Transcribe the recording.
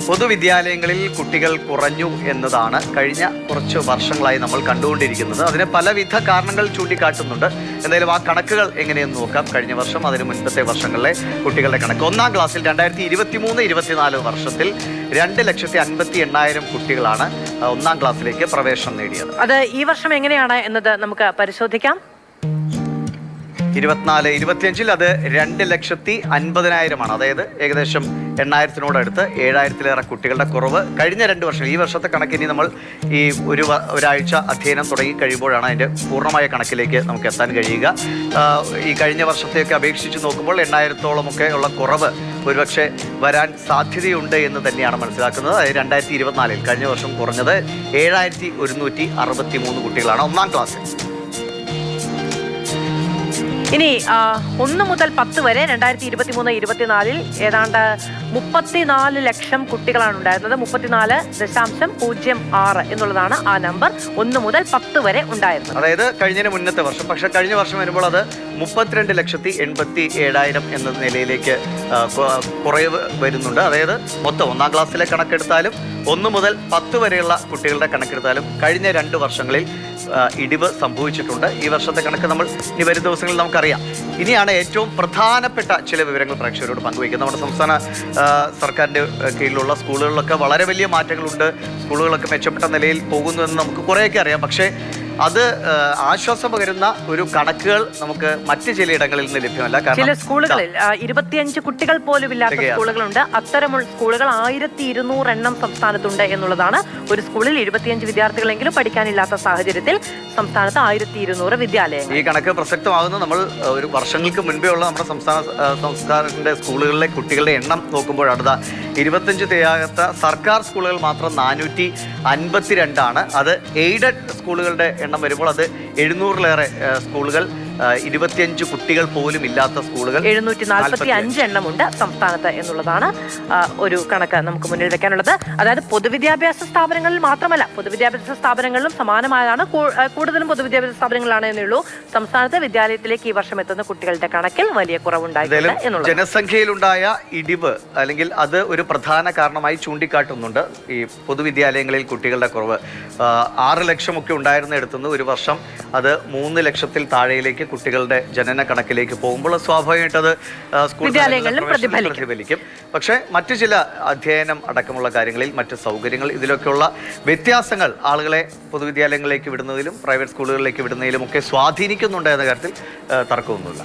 പൊതുവിദ്യാലയങ്ങളിൽ കുട്ടികൾ കുറഞ്ഞു എന്നതാണ് കഴിഞ്ഞ കുറച്ച് വർഷങ്ങളായി നമ്മൾ കണ്ടുകൊണ്ടിരിക്കുന്നത്. അതിന് പലവിധ കാരണങ്ങൾ ചൂണ്ടിക്കാട്ടുന്നുണ്ട്. എന്തായാലും ആ കണക്കുകൾ എങ്ങനെയെന്ന് നോക്കാം. കഴിഞ്ഞ വർഷം, അതിന് മുൻപത്തെ വർഷങ്ങളിലെ കുട്ടികളുടെ കണക്ക്. ഒന്നാം ക്ലാസ്സിൽ 2023-24 വർഷത്തിൽ 2,58,000 കുട്ടികളാണ് ഒന്നാം ക്ലാസ്സിലേക്ക് പ്രവേശനം നേടിയത്. അത് ഈ വർഷം എങ്ങനെയാണ് എന്നത് നമുക്ക് പരിശോധിക്കാം. 24-25 അത് 2,50,000 അതായത് ഏകദേശം 8,000-നോടടുത്ത് 7,000-ലേറെ കുട്ടികളുടെ കുറവ് കഴിഞ്ഞ 2 വർഷം. ഈ വർഷത്തെ കണക്കിനി നമ്മൾ ഈ ഒരാഴ്ച അധ്യയനം തുടങ്ങി കഴിയുമ്പോഴാണ് അതിൻ്റെ പൂർണ്ണമായ കണക്കിലേക്ക് നമുക്ക് എത്താൻ കഴിയുക. ഈ കഴിഞ്ഞ വർഷത്തെയൊക്കെ അപേക്ഷിച്ച് നോക്കുമ്പോൾ 8,000-ഓളമൊക്കെ ഉള്ള കുറവ് ഒരുപക്ഷെ വരാൻ സാധ്യതയുണ്ട് എന്ന് തന്നെയാണ് മനസ്സിലാക്കുന്നത്. അതായത് 2024 കഴിഞ്ഞ വർഷം കുറഞ്ഞത് 7,163 കുട്ടികളാണ് ഒന്നാം ക്ലാസ്സിൽ. ഇനി 1 മുതൽ 10 വരെ 2023-24 ഏതാണ്ട് 34 ലക്ഷം കുട്ടികളാണ് ഉണ്ടായിരുന്നത്. 34.06 എന്നുള്ളതാണ് ആ നമ്പർ 1 മുതൽ 10 വരെ ഉണ്ടായിരുന്നത്. അതായത് കഴിഞ്ഞതിന് മുന്നത്തെ വർഷം. പക്ഷെ കഴിഞ്ഞ വർഷം വരുമ്പോൾ അത് 32,87,000 എന്ന നിലയിലേക്ക് കുറവ് വരുന്നുണ്ട്. അതായത് മൊത്തം ഒന്നാം ക്ലാസ്സിലെ കണക്കെടുത്താലും 1 മുതൽ 10 വരെയുള്ള കുട്ടികളുടെ കണക്കെടുത്താലും കഴിഞ്ഞ 2 വർഷങ്ങളിൽ ഇടിവ് സംഭവിച്ചിട്ടുണ്ട്. ഈ വർഷത്തെ കണക്ക് നമ്മൾ ഇനി വരും ദിവസങ്ങളിൽ നമുക്കറിയാം. ഇനിയാണ് ഏറ്റവും പ്രധാനപ്പെട്ട ചില വിവരങ്ങൾ പ്രേക്ഷകരോട് പങ്കുവയ്ക്കുന്നത്. നമ്മുടെ സംസ്ഥാന സർക്കാരിൻ്റെ കീഴിലുള്ള സ്കൂളുകളിലൊക്കെ വളരെ വലിയ മാറ്റങ്ങളുണ്ട്. സ്കൂളുകളൊക്കെ മെച്ചപ്പെട്ട നിലയിൽ പോകുന്നുവെന്ന് നമുക്ക് കുറേയൊക്കെ അറിയാം. പക്ഷേ അത് ആശ്വാസം പകരുന്ന ഒരു കണക്കുകൾ നമുക്ക് മറ്റ് ചിലയിടങ്ങളിൽ നിന്ന് ലഭ്യമല്ല. ചില സ്കൂളുകളിൽ 25 കുട്ടികൾ പോലും ഇല്ലാത്ത സ്കൂളുകളുണ്ട്. അത്തരമുള്ള സ്കൂളുകൾ 1,200 എണ്ണം സംസ്ഥാനത്തുണ്ട് എന്നുള്ളതാണ്. ഒരു സ്കൂളിൽ 25 വിദ്യാർത്ഥികളെങ്കിലും പഠിക്കാനില്ലാത്ത സാഹചര്യത്തിൽ സംസ്ഥാനത്ത് 1,200 വിദ്യാലയങ്ങൾ. ഈ കണക്ക് പ്രസക്തമാകുന്നത് നമ്മൾ ഒരു വർഷങ്ങൾക്ക് മുൻപേ ഉള്ള നമ്മുടെ സംസ്ഥാനത്തിന്റെ സ്കൂളുകളിലെ കുട്ടികളുടെ എണ്ണം നോക്കുമ്പോഴാണ്. 25 തികയാത്ത സർക്കാർ സ്കൂളുകൾ മാത്രം 452 അത് എയ്ഡഡ് സ്കൂളുകളുടെ എണ്ണം വരുമ്പോൾ അത് 700-ലേറെ സ്കൂളുകൾ, 25 കുട്ടികൾ പോലും ഇല്ലാത്ത സ്കൂളുകൾ 745 എണ്ണമുണ്ട് സംസ്ഥാനത്ത് എന്നുള്ളതാണ് ഒരു കണക്ക് നമുക്ക് മുന്നിൽ വെക്കാനുള്ളത്. അതായത് പൊതുവിദ്യാഭ്യാസ സ്ഥാപനങ്ങളിൽ മാത്രമല്ല, പൊതുവിദ്യാഭ്യാസ സ്ഥാപനങ്ങളിലും സമാനമായതാണ്. കൂടുതലും പൊതുവിദ്യാഭ്യാസ സ്ഥാപനങ്ങളാണ് എന്നുള്ളൂ. സംസ്ഥാനത്ത് വിദ്യാലയത്തിലേക്ക് ഈ വർഷം എത്തുന്ന കുട്ടികളുടെ കണക്കിൽ വലിയ കുറവുണ്ടായിട്ടുണ്ട് എന്നുള്ളത്. ജനസംഖ്യയിലുണ്ടായ ഇടിവ് അല്ലെങ്കിൽ അത് ഒരു പ്രധാന കാരണമായി ചൂണ്ടിക്കാട്ടുന്നുണ്ട്. ഈ പൊതുവിദ്യാലയങ്ങളിൽ കുട്ടികളുടെ കുറവ് 6 ലക്ഷമൊക്കെ ഉണ്ടായിരുന്നിടത്തുനിന്ന് ഒരു വർഷം അത് 3 ലക്ഷത്തിൽ താഴെയിലേക്ക് കുട്ടികളുടെ ജനന കണക്കിലേക്ക് പോകുമ്പോൾ സ്വാഭാവികമായിട്ട് അത് സ്കൂൾ വിദ്യാലയങ്ങളിലും പ്രതിഫലിക്കും. പക്ഷേ മറ്റു ചില അധ്യയനം അടക്കമുള്ള കാര്യങ്ങളിൽ, മറ്റ് സൗകര്യങ്ങൾ, ഇതിലൊക്കെയുള്ള വ്യത്യാസങ്ങൾ ആളുകളെ പൊതുവിദ്യാലയങ്ങളിലേക്ക് വിടുന്നതിലും പ്രൈവറ്റ് സ്കൂളുകളിലേക്ക് വിടുന്നതിലും ഒക്കെ സ്വാധീനിക്കുന്നുണ്ട് എന്ന കാര്യത്തിൽ തർക്കമൊന്നുമില്ല.